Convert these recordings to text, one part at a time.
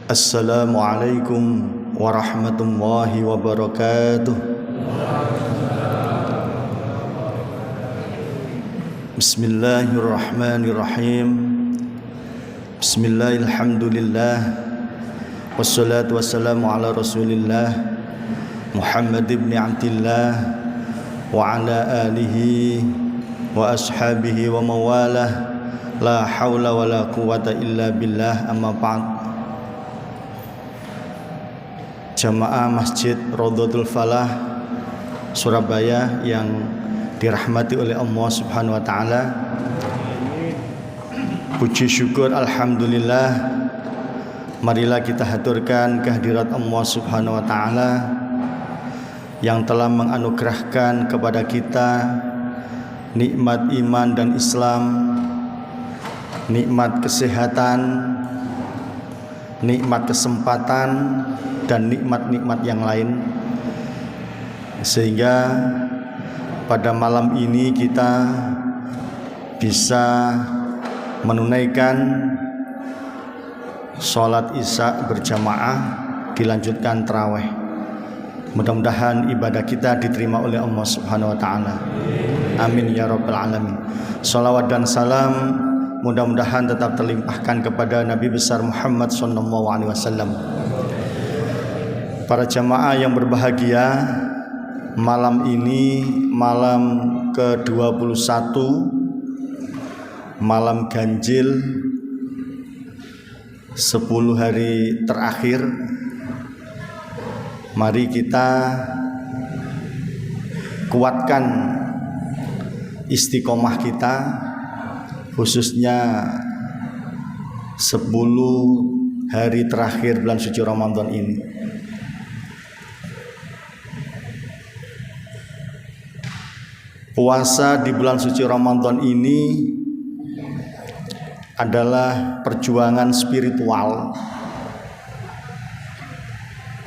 Assalamualaikum warahmatullahi wabarakatuh. Bismillahirrahmanirrahim. Bismillahirrahmanirrahim. Wassalatu wassalamu ala rasulillah Muhammad ibn Abdillah wa ala alihi wa ashabihi wa mawalah. La hawla wa la quwata illa billah, amma ba'd. Jamaah Masjid Raudhatul Falah Surabaya yang dirahmati oleh Allah Subhanahu wa taala. Puji syukur alhamdulillah, marilah kita haturkan kehadirat Allah Subhanahu wa taala yang telah menganugerahkan kepada kita nikmat iman dan Islam, nikmat kesehatan, nikmat kesempatan, dan nikmat-nikmat yang lain, sehingga pada malam ini kita bisa menunaikan sholat isya berjamaah, dilanjutkan tarawih. Mudah-mudahan ibadah kita diterima oleh Allah Subhanahu wa taala. Amin ya rabbal alamin. Shalawat dan salam mudah-mudahan tetap terlimpahkan kepada Nabi besar Muhammad sallallahu alaihi wasallam. Para jamaah yang berbahagia, malam ini malam ke-21, malam ganjil 10 hari terakhir. Mari kita kuatkan istiqomah kita, khususnya 10 hari terakhir bulan suci Ramadan ini. Puasa di bulan suci Ramadan ini adalah perjuangan spiritual,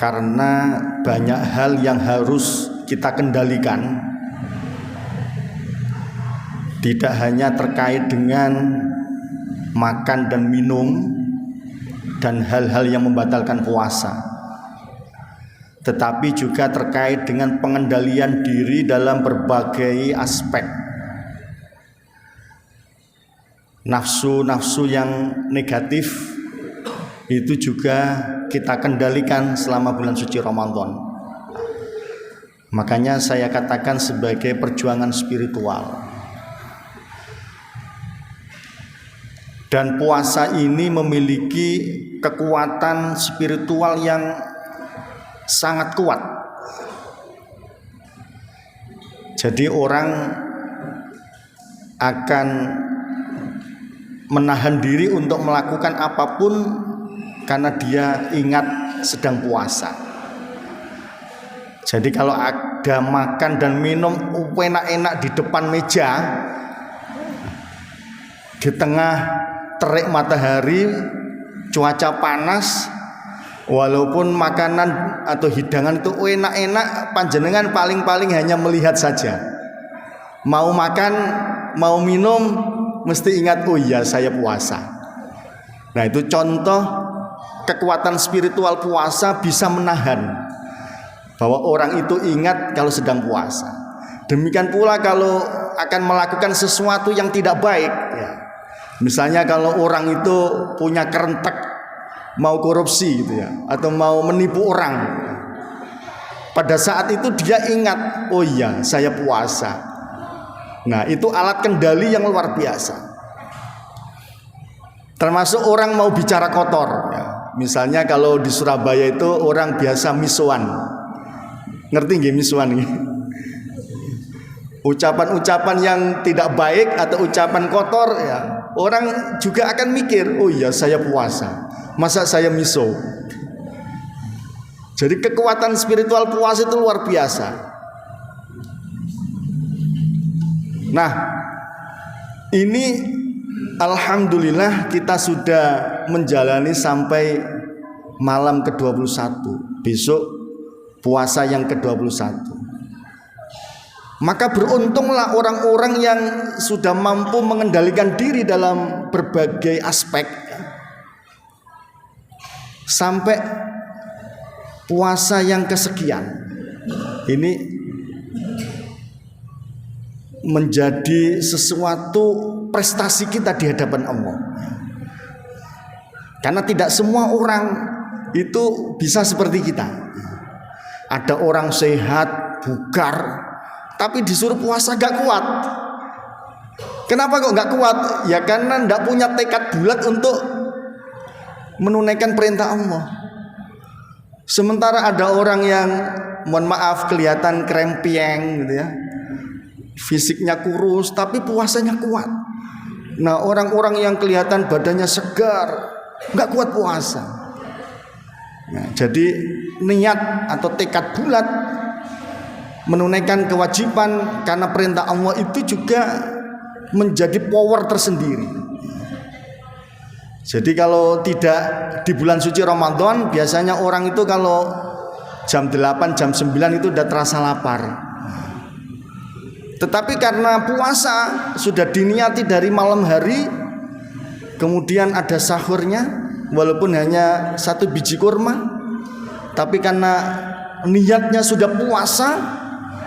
karena banyak hal yang harus kita kendalikan, tidak hanya terkait dengan makan dan minum dan hal-hal yang membatalkan puasa, tetapi juga terkait dengan pengendalian diri dalam berbagai aspek. Nafsu-nafsu yang negatif itu juga kita kendalikan selama bulan suci Ramadan. Makanya saya katakan sebagai perjuangan spiritual. Dan puasa ini memiliki kekuatan spiritual yang sangat kuat. Jadi orang akan menahan diri untuk melakukan apapun karena dia ingat sedang puasa. Jadi kalau ada makan dan minum enak-enak di depan meja, di tengah terik matahari, cuaca panas, walaupun makanan atau hidangan itu enak-enak, panjenengan paling-paling hanya melihat saja. Mau makan, mau minum, mesti ingat, oh iya saya puasa. Nah, itu contoh kekuatan spiritual puasa bisa menahan bahwa orang itu ingat kalau sedang puasa. Demikian pula kalau akan melakukan sesuatu yang tidak baik, ya. Misalnya kalau orang itu punya kerentek, mau korupsi gitu ya, atau mau menipu orang, pada saat itu dia ingat, oh iya saya puasa. Nah, itu alat kendali yang luar biasa. Termasuk orang mau bicara kotor ya. Misalnya kalau di Surabaya itu orang biasa misuan. Ngerti nggih misuan nih? Ucapan-ucapan yang tidak baik atau ucapan kotor ya, orang juga akan mikir, oh iya saya puasa, masa saya miso. Jadi kekuatan spiritual puasa itu luar biasa. Nah, ini alhamdulillah kita sudah menjalani sampai malam ke-21. Besok puasa yang ke-21. Maka beruntunglah orang-orang yang sudah mampu mengendalikan diri dalam berbagai aspek. sampai puasa yang kesekian ini menjadi sesuatu prestasi kita di hadapan Allah. Karena tidak semua orang itu bisa seperti kita. Ada orang sehat, bugar, tapi disuruh puasa gak kuat. Kenapa kok gak kuat? Ya karena gak punya tekad bulat untuk menunaikan perintah Allah. Sementara ada orang yang mohon maaf kelihatan krempieng gitu ya, fisiknya kurus tapi puasanya kuat. Nah orang-orang yang kelihatan badannya segar nggak kuat puasa. Nah, jadi niat atau tekad bulat menunaikan kewajiban karena perintah Allah itu juga menjadi power tersendiri. Jadi kalau tidak di bulan suci Ramadan, biasanya orang itu kalau jam 8, jam 9 itu udah terasa lapar. Tetapi karena puasa sudah diniati dari malam hari, kemudian ada sahurnya, walaupun hanya 1 biji kurma, tapi karena niatnya sudah puasa,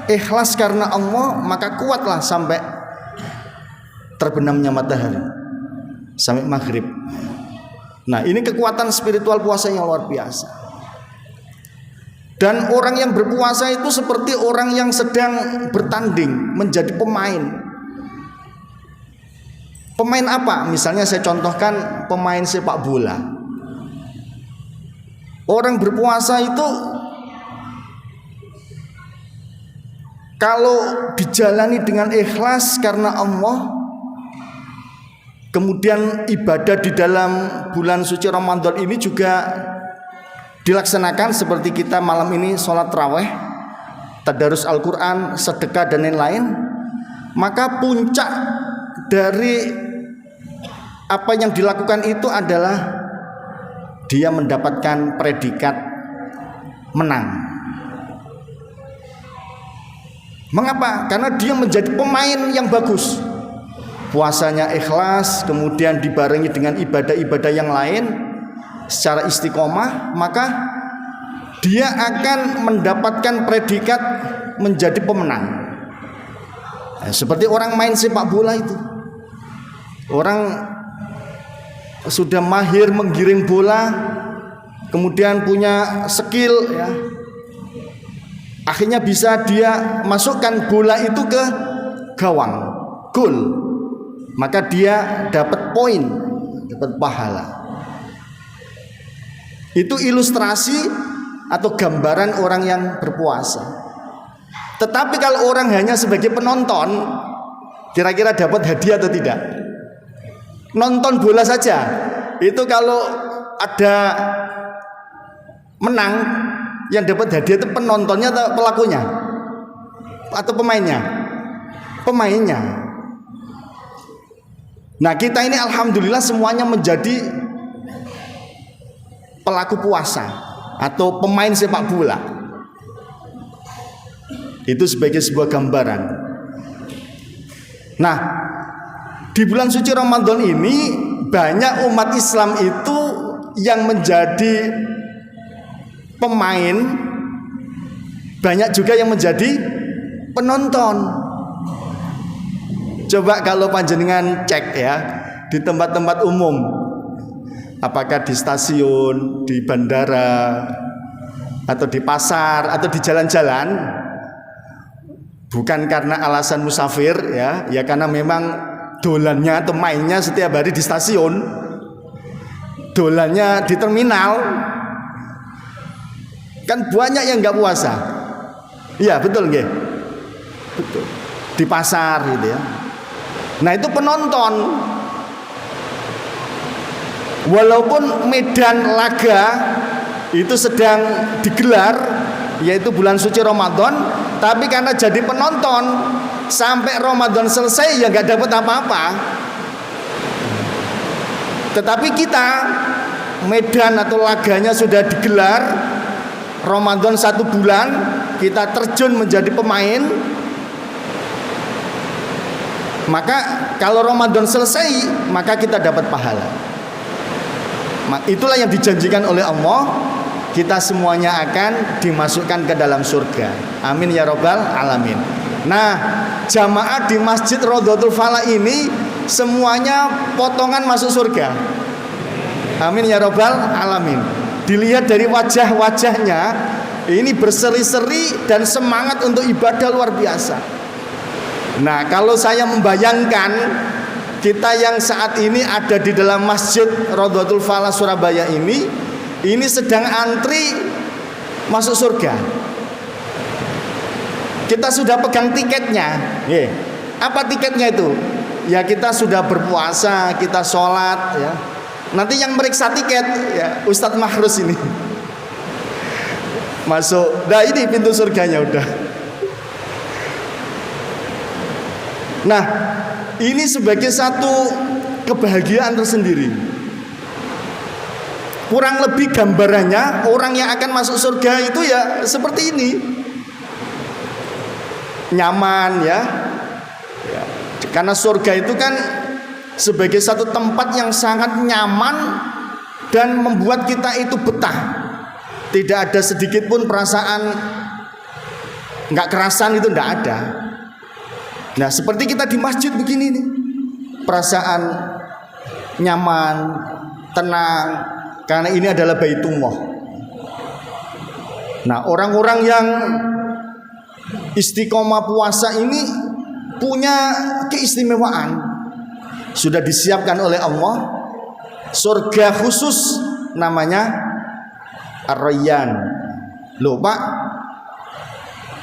ikhlas karena Allah, maka kuatlah sampai terbenamnya matahari, sampai maghrib. Nah ini kekuatan spiritual puasa yang luar biasa. Dan orang yang berpuasa itu seperti orang yang sedang bertanding, menjadi pemain. Pemain apa? Misalnya saya contohkan pemain sepak bola. Orang berpuasa itu kalau dijalani dengan ikhlas karena Allah, kemudian ibadah di dalam bulan suci Ramadan ini juga dilaksanakan seperti kita malam ini sholat tarawih, tadarus Al-Quran, sedekah dan lain-lain, maka puncak dari apa yang dilakukan itu adalah dia mendapatkan predikat menang. Mengapa? Karena dia menjadi pemain yang bagus. Puasanya ikhlas, kemudian dibarengi dengan ibadah-ibadah yang lain secara istiqomah, maka dia akan mendapatkan predikat menjadi pemenang. Nah, seperti orang main sepak bola itu, orang sudah mahir menggiring bola, kemudian punya skill ya, akhirnya bisa dia masukkan bola itu ke gawang, gol, maka dia dapat poin, dapat pahala. Itu ilustrasi atau gambaran orang yang berpuasa. Tetapi kalau orang hanya sebagai penonton, kira-kira dapat hadiah atau tidak? Nonton bola saja, itu kalau ada menang, yang dapat hadiah itu penontonnya atau pelakunya? Atau pemainnya? Pemainnya. Nah kita ini alhamdulillah semuanya menjadi pelaku puasa atau pemain sepak bola. Itu sebagai sebuah gambaran. Nah, di bulan suci Ramadan ini banyak umat Islam itu yang menjadi pemain, banyak juga yang menjadi penonton. Coba kalau panjenengan cek ya di tempat-tempat umum, apakah di stasiun, di bandara, atau di pasar, atau di jalan-jalan, bukan karena alasan musafir ya, ya karena memang dolannya atau mainnya setiap hari di stasiun, dolannya di terminal, kan banyak yang nggak puasa. Iya betul nggih? Betul. Di pasar gitu ya. Nah itu penonton. Walaupun medan laga itu sedang digelar, yaitu bulan suci Ramadan, tapi karena jadi penonton sampai Ramadan selesai ya nggak dapat apa-apa. Tetapi kita medan atau laganya sudah digelar, Ramadan 1 bulan, kita terjun menjadi pemain, maka kalau Ramadan selesai maka kita dapat pahala. Itulah yang dijanjikan oleh Allah, kita semuanya akan dimasukkan ke dalam surga. Amin ya rabbal alamin. Nah, jamaah di Masjid Rodotul Falah ini semuanya potongan masuk surga. Amin ya rabbal alamin. Dilihat dari wajah-wajahnya, ini berseri-seri dan semangat untuk ibadah luar biasa. Nah, kalau saya membayangkan kita yang saat ini ada di dalam Masjid Rodotul Falah Surabaya ini sedang antri masuk surga. Kita sudah pegang tiketnya. Apa tiketnya itu? Ya kita sudah berpuasa, kita sholat ya. Nanti yang meriksa tiket ya Ustadz Mahrus ini. Masuk. Nah ini pintu surganya udah. Nah ini sebagai satu kebahagiaan tersendiri. Kurang lebih gambarannya orang yang akan masuk surga itu ya seperti ini. Nyaman ya. Karena surga itu kan sebagai satu tempat yang sangat nyaman dan membuat kita itu betah. Tidak ada sedikit pun perasaan nggak kerasan, itu nggak ada. Nah seperti kita di masjid begini nih, perasaan nyaman, tenang, karena ini adalah Baitullah. Nah orang-orang yang istiqomah puasa ini punya keistimewaan. Sudah disiapkan oleh Allah surga khusus namanya Ar-Rayyan. Loh Pak,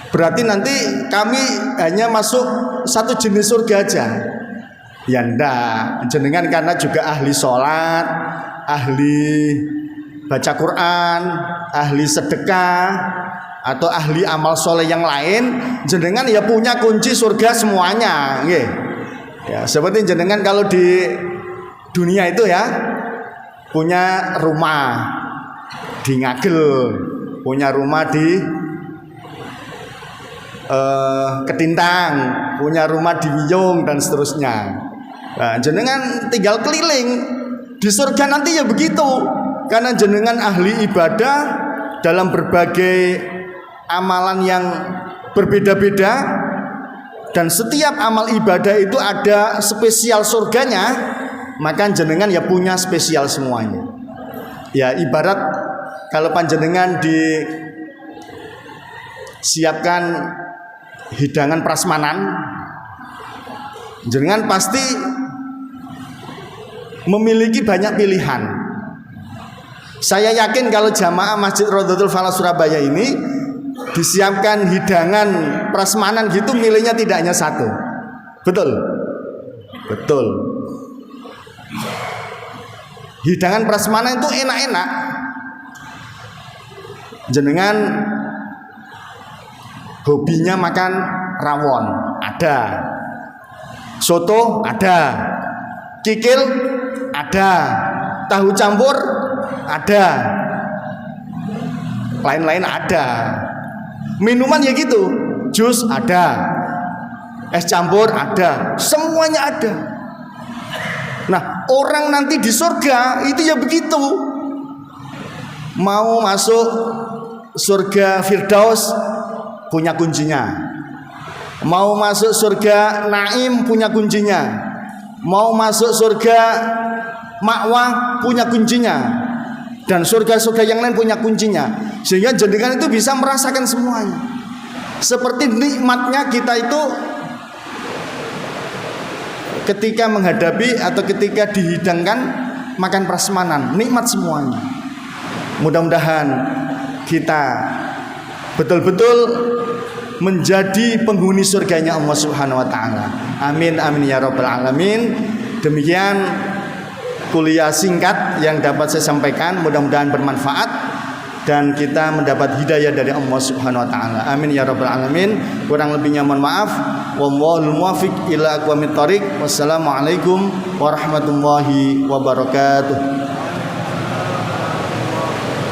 berarti nanti kami hanya masuk satu jenis surga aja? Ya enggak, jenengan karena juga ahli sholat, ahli baca Quran, ahli sedekah, atau ahli amal soleh yang lain, jenengan ya punya kunci surga semuanya. Ya, seperti jenengan kalau di dunia itu ya punya rumah di Ngagel, punya rumah di Ketintang, punya rumah di Wiyung dan seterusnya. Nah, jenengan tinggal keliling di surga nanti ya begitu, karena jenengan ahli ibadah dalam berbagai amalan yang berbeda-beda, dan setiap amal ibadah itu ada spesial surganya, maka jenengan ya punya spesial semuanya. Ya ibarat kalau panjenengan disiapkan hidangan prasmanan, jenengan pasti memiliki banyak pilihan. Saya yakin kalau jamaah Masjid Rodotul Falah Surabaya ini disiapkan hidangan prasmanan gitu, milihnya tidak hanya satu. Betul? Betul. Hidangan prasmanan itu enak-enak. Jenengan hobinya makan rawon, ada. Soto ada. Kikil ada. Tahu campur ada. Lain-lain ada. Minuman ya gitu, jus ada, es campur ada, semuanya ada. Nah orang nanti di surga itu ya begitu. Mau masuk surga Firdaus punya kuncinya, mau masuk surga Naim punya kuncinya, mau masuk surga Ma'wah punya kuncinya, dan surga-surga yang lain punya kuncinya, sehingga jenengan itu bisa merasakan semuanya. Seperti nikmatnya kita itu ketika menghadapi atau ketika dihidangkan makan prasmanan, nikmat semuanya. Mudah-mudahan kita betul-betul menjadi penghuni surganya Allah Subhanahu wa taala. Amin amin ya rabbal alamin. Demikian kuliah singkat yang dapat saya sampaikan, mudah-mudahan bermanfaat dan kita mendapat hidayah dari Allah Subhanahu wa taala. Amin ya rabbal alamin. Kurang lebihnya mohon maaf. Wallahul muwaffiq ila aqwamit thoriq. Wassalamualaikum warahmatullahi wabarakatuh.